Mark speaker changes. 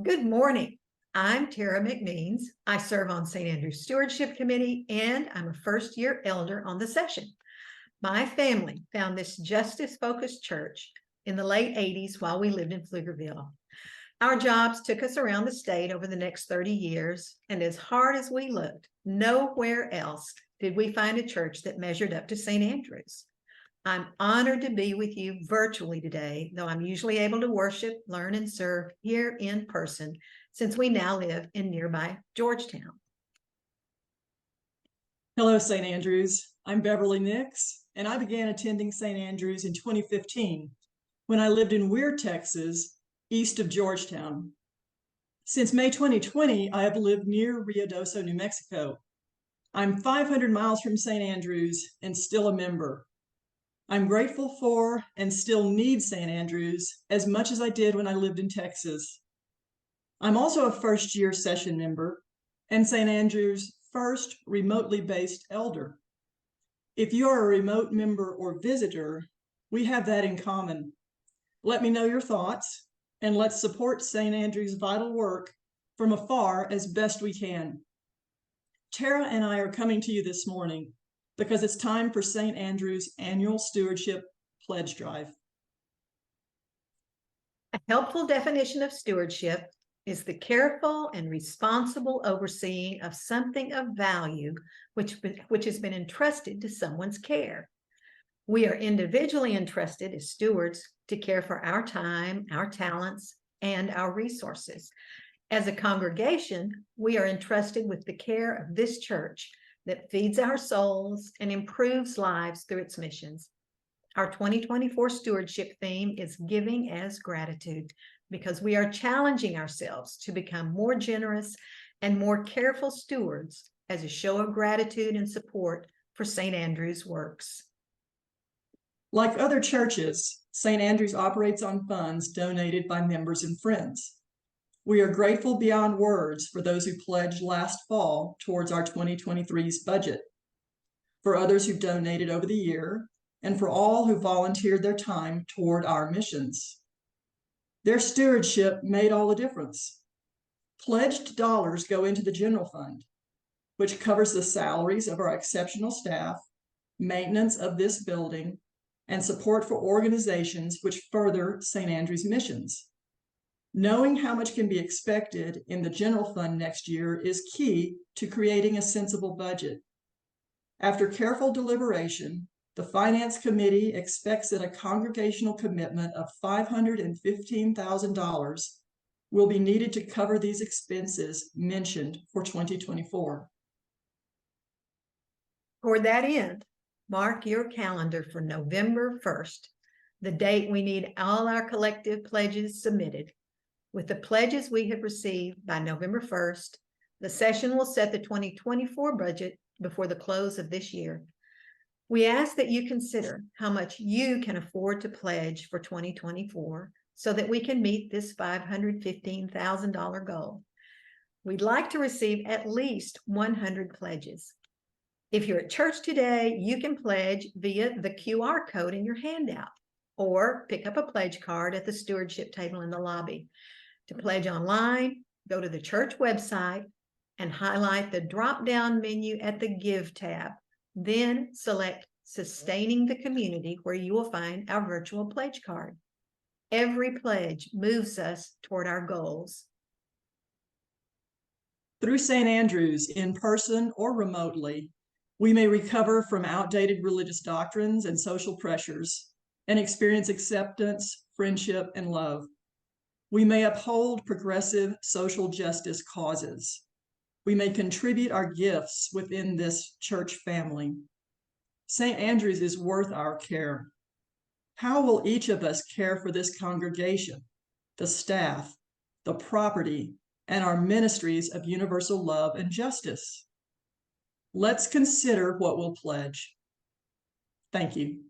Speaker 1: Good morning. I'm Tara McMeans. I serve on St. Andrew's Stewardship Committee, and I'm a first-year elder on the session. My family found this justice-focused church in the late 80s while we lived in Pflugerville. Our jobs took us around the state over the next 30 years, and as hard as we looked, nowhere else did we find a church that measured up to St. Andrew's. I'm honored to be with you virtually today, though I'm usually able to worship, learn, and serve here in person since we now live in nearby Georgetown.
Speaker 2: Hello, St. Andrews. I'm Beverly Nix, and I began attending St. Andrews in 2015 when I lived in Weir, Texas, east of Georgetown. Since May 2020, I have lived near Ruidoso, New Mexico. I'm 500 miles from St. Andrews and still a member. I'm grateful for and still need St. Andrews as much as I did when I lived in Texas. I'm also a first-year session member and St. Andrews' first remotely based elder. If you are a remote member or visitor, we have that in common. Let me know your thoughts, and let's support St. Andrews' vital work from afar as best we can. Tara and I are coming to you this morning because it's time for St. Andrews' annual Stewardship Pledge Drive.
Speaker 1: A helpful definition of stewardship is the careful and responsible overseeing of something of value which has been entrusted to someone's care. We are individually entrusted as stewards to care for our time, our talents, and our resources. As a congregation, we are entrusted with the care of this church that feeds our souls and improves lives through its missions. Our 2024 stewardship theme is Giving as Gratitude, because we are challenging ourselves to become more generous and more careful stewards as a show of gratitude and support for St. Andrew's works.
Speaker 2: Like other churches, St. Andrews operates on funds donated by members and friends. We are grateful beyond words for those who pledged last fall towards our 2023's budget, for others who donated over the year, and for all who volunteered their time toward our missions. Their stewardship made all the difference. Pledged dollars go into the general fund, which covers the salaries of our exceptional staff, maintenance of this building, and support for organizations which further St. Andrew's missions. Knowing how much can be expected in the general fund next year is key to creating a sensible budget. After careful deliberation, the Finance Committee expects that a congregational commitment of $515,000 will be needed to cover these expenses mentioned for 2024.
Speaker 1: Toward that end, mark your calendar for November 1st, the date we need all our collective pledges submitted. With the pledges we have received by November 1st, the session will set the 2024 budget before the close of this year. We ask that you consider how much you can afford to pledge for 2024 so that we can meet this $515,000 goal. We'd like to receive at least 100 pledges. If you're at church today, you can pledge via the QR code in your handout or pick up a pledge card at the stewardship table in the lobby. To pledge online, go to the church website and highlight the drop-down menu at the Give tab. Then select Sustaining the Community, where you will find our virtual pledge card. Every pledge moves us toward our goals.
Speaker 2: Through St. Andrews, in person or remotely, we may recover from outdated religious doctrines and social pressures and experience acceptance, friendship, and love. We may uphold progressive social justice causes. We may contribute our gifts within this church family. St. Andrews is worth our care. How will each of us care for this congregation, the staff, the property, and our ministries of universal love and justice? Let's consider what we'll pledge. Thank you.